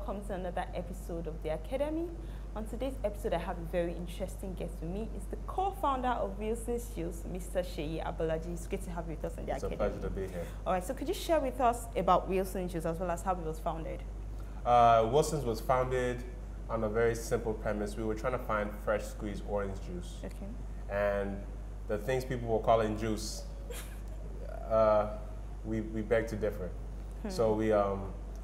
welcome to another episode of the Academy. On today's episode, I have a very interesting guest with me. It's the co-founder of Wilson's Juice, Mr. Seyi Abolaji. It's great to have you with us on the Academy. It's a pleasure to be here. All right, so could you share with us about Wilson's Juice as well as how it was founded? Wilson's was founded on a very simple premise. We were trying to find fresh squeezed orange juice. Okay. And the things people were calling juice, we beg to differ. So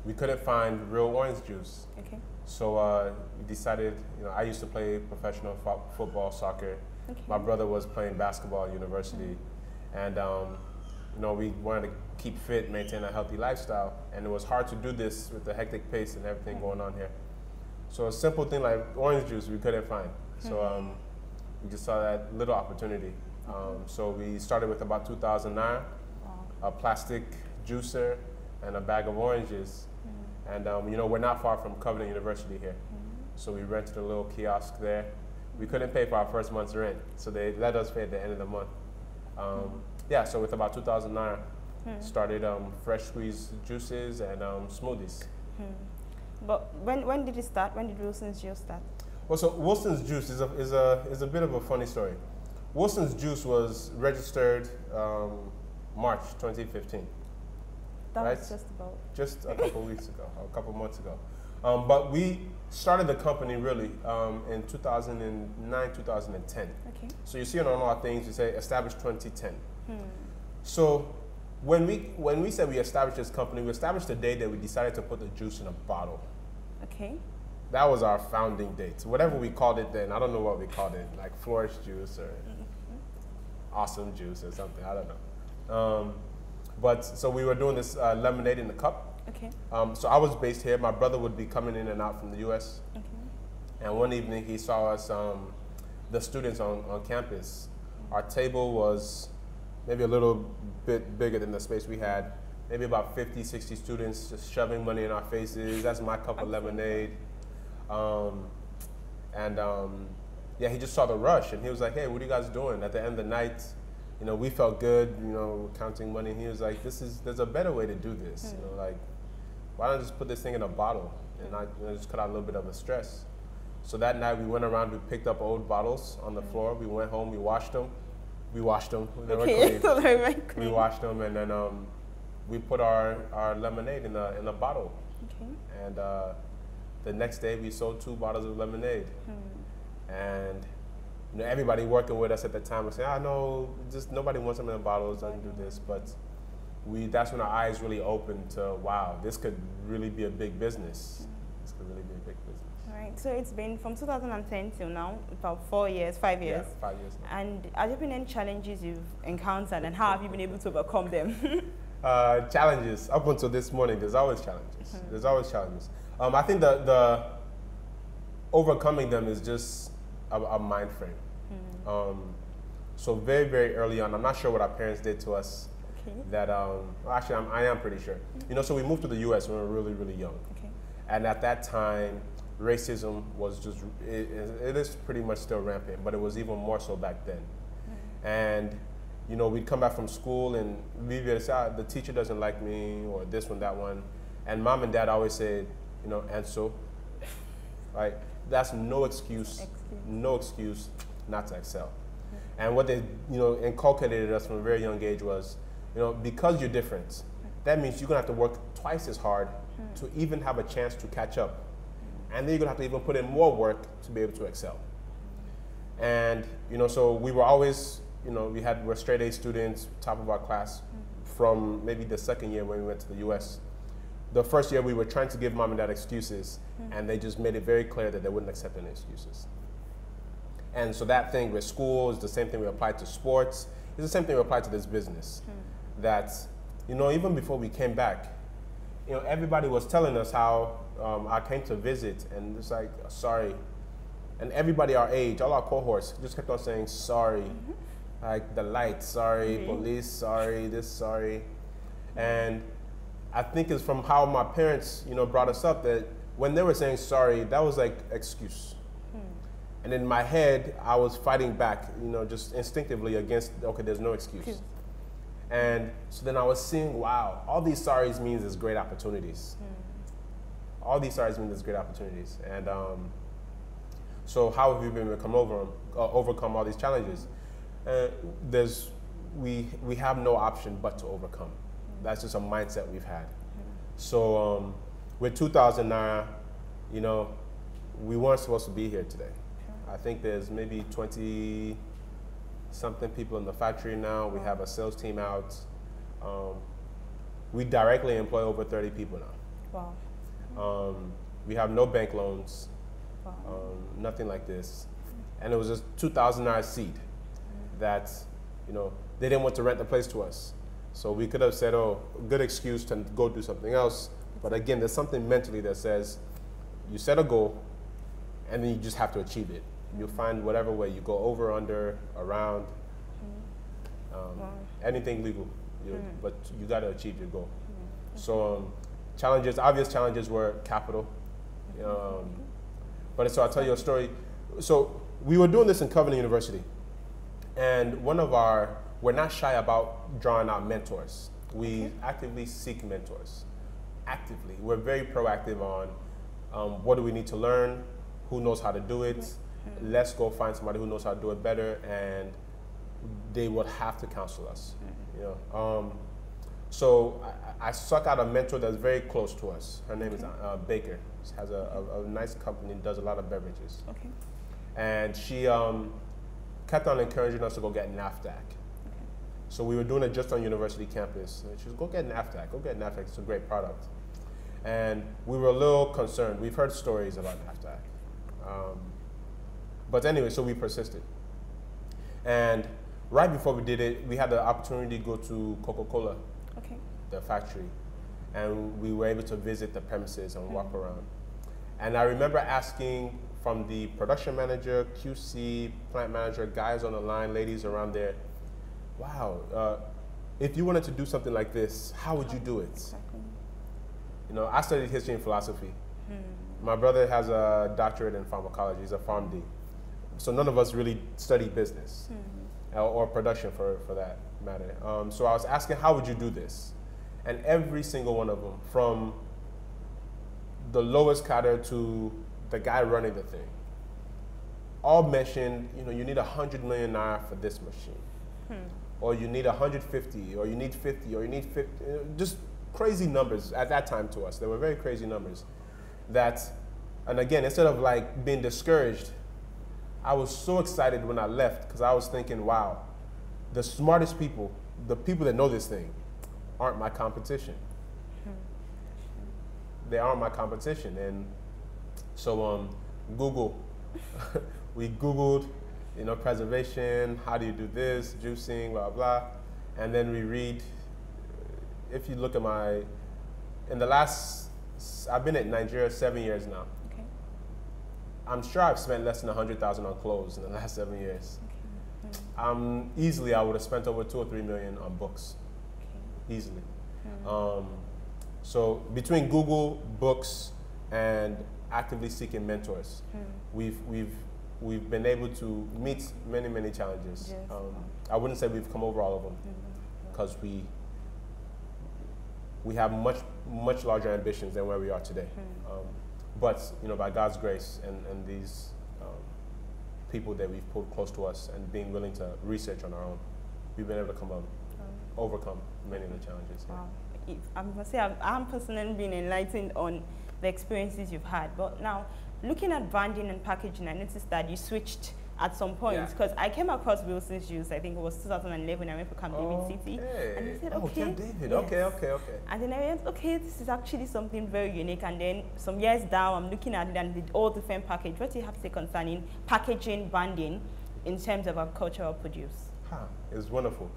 we couldn't find real orange juice. Okay. So we decided, I used to play professional football, soccer. Okay. My brother was playing basketball at university. And we wanted to keep fit, maintain a healthy lifestyle. And it was hard to do this with the hectic pace and everything going on here. So a simple thing like orange juice we couldn't find. So we just saw that little opportunity. So we started with about 2,000 naira, a plastic juicer, and a bag of oranges. And we're not far from Covenant University here. So we rented a little kiosk there. We couldn't pay for our first month's rent, so they let us pay at the end of the month. So with about 2,000 naira, started fresh squeezed juices and smoothies. But when did it start? When did Wilson's Juice start? Well, so Wilson's Juice is a bit of a funny story. Wilson's Juice was registered March 2015. That right? was just a couple weeks ago, a couple months ago. But we started the company really in 2009, 2010. Okay. So you see on all our things, we say established 2010. So when we said we established this company, we established the day that we decided to put the juice in a bottle. Okay. That was our founding date. Whatever we called it then, I don't know what we called it, like flourish juice or awesome juice or something, I don't know. But so we were doing this lemonade in the cup. Okay. So I was based here. My brother would be coming in and out from the U.S. Okay. And one evening he saw us, the students on campus. Our table was maybe a little bit bigger than the space we had. Maybe about 50, 60 students just shoving money in our faces. That's my cup of lemonade. He just saw the rush and he was like, hey, what are you guys doing? At the end of the night, we felt good, counting money. And he was like, there's a better way to do this. Like, why don't I just put this thing in a bottle and I just cut out a little bit of the stress. So that night we went around, we picked up old bottles on the floor. We went home, we washed them. They were okay. clean. We washed them and then we put our lemonade in a bottle. Okay. And the next day we sold 2 bottles of lemonade. And everybody working with us at the time was saying, no, just nobody wants them in the bottles, doesn't do this. But that's when our eyes really opened to, wow, this could really be a big business. This could really be a big business. All right, so it's been from 2010 till now, about 5 years. Yeah, 5 years now. And have there been any challenges you've encountered and how have you been able to overcome them? Challenges, up until this morning, there's always challenges. There's always challenges. I think the overcoming them is just a mind frame. So very, very early on, I'm not sure what our parents did to us. Okay. That actually, I am pretty sure. So we moved to the U.S. when we were really, really young. Okay. And at that time, racism was just, it is pretty much still rampant, but it was even more so back then. And, we'd come back from school and we'd be say, the teacher doesn't like me or this one, that one. And mom and dad always said, and so, right? That's no excuse not to excel. And what they, inculcated us from a very young age was, because you're different, that means you're gonna have to work twice as hard to even have a chance to catch up. And then you're gonna have to even put in more work to be able to excel. And, so we were always, we're straight A students, top of our class, from maybe the second year when we went to the US. The first year we were trying to give mom and dad excuses, and they just made it very clear that they wouldn't accept any excuses. And so that thing with school is the same thing we applied to sports. It's the same thing we applied to this business. That, even before we came back, everybody was telling us how I came to visit and it's like, sorry. And everybody our age, all our cohorts, just kept on saying sorry. Like the lights, sorry, police, sorry, this, sorry. And I think it's from how my parents, brought us up that when they were saying sorry, that was like excuse. And in my head, I was fighting back, just instinctively against, okay, there's no excuse. And so then I was seeing, wow, all these sorries means there's great opportunities. all these startups mean there's great opportunities. And so how have you been able to overcome all these challenges? We have no option but to overcome. That's just a mindset we've had. So with 2,000 naira, you know, we weren't supposed to be here today. I think there's maybe 20 something people in the factory now. We have a sales team out. We directly employ over 30 people now. Wow. We have no bank loans, Wow. nothing like this. And it was just 2,000 naira seed that, you know, they didn't want to rent the place to us. So we could have said, oh, good excuse to go do something else. But again, there's something mentally that says you set a goal and then you just have to achieve it. You'll find whatever way you go, over, under, around, anything legal, but you got to achieve your goal. So challenges, obvious challenges were capital. But so I'll tell you a story. So we were doing this in Covenant University, and we're not shy about drawing out mentors. We actively seek mentors. Actively. We're very proactive on what do we need to learn, who knows how to do it. Let's go find somebody who knows how to do it better, and they would have to counsel us. You know, so I suck out a mentor that's very close to us. Her name is Baker. She has a nice company, does a lot of beverages. Okay. And she kept on encouraging us to go get NAFDAC. Okay. So we were doing it just on university campus. And she was, go get NAFDAC, go get NAFDAC, it's a great product. And we were a little concerned. We've heard stories about NAFDAC. But anyway, so we persisted. And right before we did it, we had the opportunity to go to Coca-Cola, the factory. And we were able to visit the premises and walk around. And I remember asking from the production manager, QC, plant manager, guys on the line, ladies around there, wow, if you wanted to do something like this, how would you do it? Exactly. You know, I studied history and philosophy. My brother has a doctorate in pharmacology. He's a PharmD. So none of us really study business or production for that matter. So I was asking, how would you do this? And every single one of them, from the lowest cadre to the guy running the thing, all mentioned, you know, you need 100 million naira for this machine. Or you need 150, or you need 50, or you need 50, just crazy numbers at that time to us. They were very crazy numbers. And again, instead of like being discouraged, I was so excited when I left because I was thinking, wow, the smartest people, the people that know this thing, aren't my competition. They aren't my competition. And so Google, we Googled, you know, preservation, how do you do this, juicing, blah, blah. And then we read, if you look at I've been at Nigeria 7 years now. Okay. I'm sure I've spent less than 100,000 on clothes in the last 7 years. Okay. Easily, I would have spent over 2 or 3 million on books. Okay. Easily. So between Google, books, and actively seeking mentors, we've been able to meet many, many challenges. Yes. I wouldn't say we've come over all of them because we have much larger ambitions than where we are today. But you know, by God's grace and these people that we've pulled close to us and being willing to research on our own, we've been able to overcome many of the challenges. Wow. I must say, I'm personally been enlightened on the experiences you've had. But now, looking at branding and packaging, I noticed that you switched at some point, because I came across Wilson's Juice, I think it was 2011, I went for Camp David City, and I said, okay. Camp David, yes. okay. And then I went, okay, this is actually something very unique, and then some years down, I'm looking at it and the all different package. What do you have to say concerning packaging, branding, in terms of agricultural produce? It's wonderful.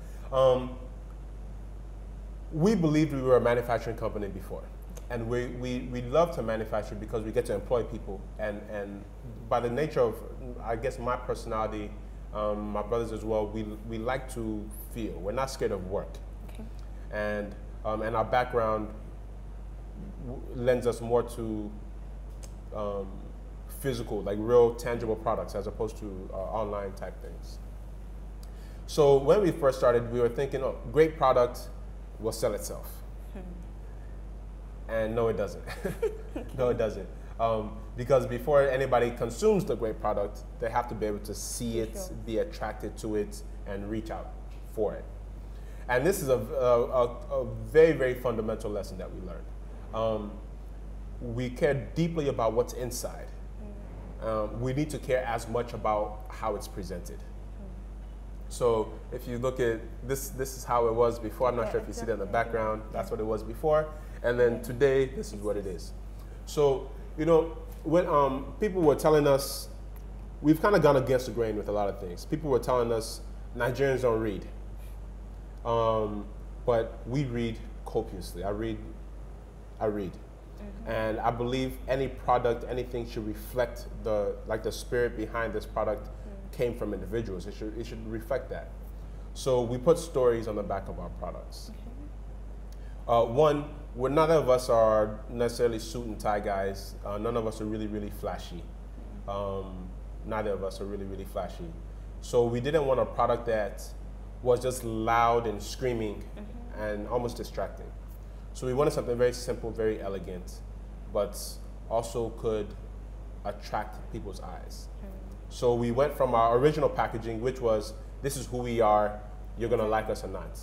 We believed we were a manufacturing company before. And we love to manufacture because we get to employ people. And by the nature of, I guess, my personality, my brothers as well, we like to feel. We're not scared of work. Okay. And our background lends us more to physical, like real tangible products as opposed to online type things. So when we first started, we were thinking, oh, great product will sell itself. And no, it doesn't. No, it doesn't. Because before anybody consumes the great product, they have to be able to see it, be attracted to it, and reach out for it. And this is a very, very fundamental lesson that we learned. We care deeply about what's inside. We need to care as much about how it's presented. So if you look at this is how it was before. I'm not sure if you see that in the background. That's what it was before. And then today, this is what it is. So, you know, when people were telling us, we've kind of gone against the grain with a lot of things. People were telling us Nigerians don't read. But we read copiously. I read. And I believe any product, anything should reflect the spirit behind this product came from individuals. It should reflect that. So we put stories on the back of our products. One, none of us are necessarily suit and tie guys. None of us are really, really flashy. Neither of us are really, really flashy. So we didn't want a product that was just loud and screaming and almost distracting. So we wanted something very simple, very elegant, but also could attract people's eyes. So we went from our original packaging, which was, this is who we are, you're gonna like us or not,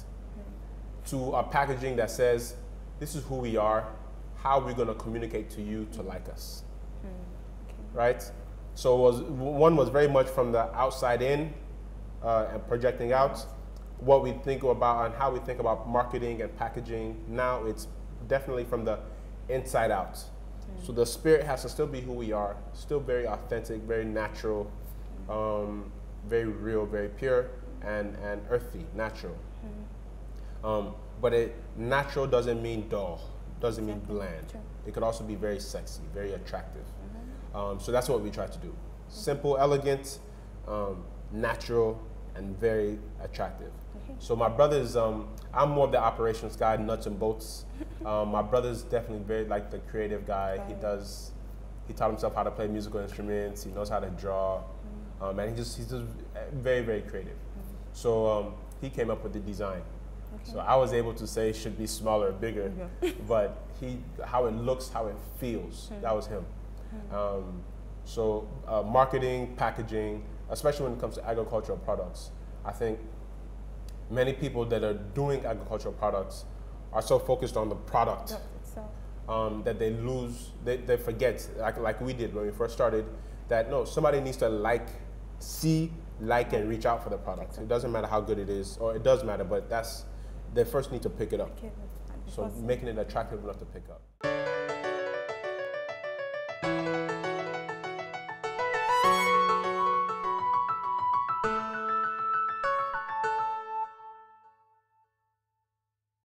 to a packaging that says, this is who we are, how we're gonna communicate to you to like us, right? So one was very much from the outside in and projecting out, what we think about and how we think about marketing and packaging. Now it's definitely from the inside out. So the spirit has to still be who we are, still very authentic, very natural, very real, very pure, and earthy, natural. But natural doesn't mean dull, doesn't mean bland. It could also be very sexy, very attractive. So that's what we try to do. Simple, elegant, natural, and very attractive. So my brother's, I'm more of the operations guy, nuts and bolts. My brother's definitely very like the creative guy. He taught himself how to play musical instruments. He knows how to draw, and he's just very, very creative. So he came up with the design. So I was able to say it should be smaller or bigger, but how it looks, how it feels, that was him. So marketing, packaging, especially when it comes to agricultural products, I think many people that are doing agricultural products are so focused on the product that they lose, they forget, like we did when we first started, that no, somebody needs to see, and reach out for the product. It doesn't matter how good it is, or it does matter, but they first need to pick it up. So making it attractive enough to pick up.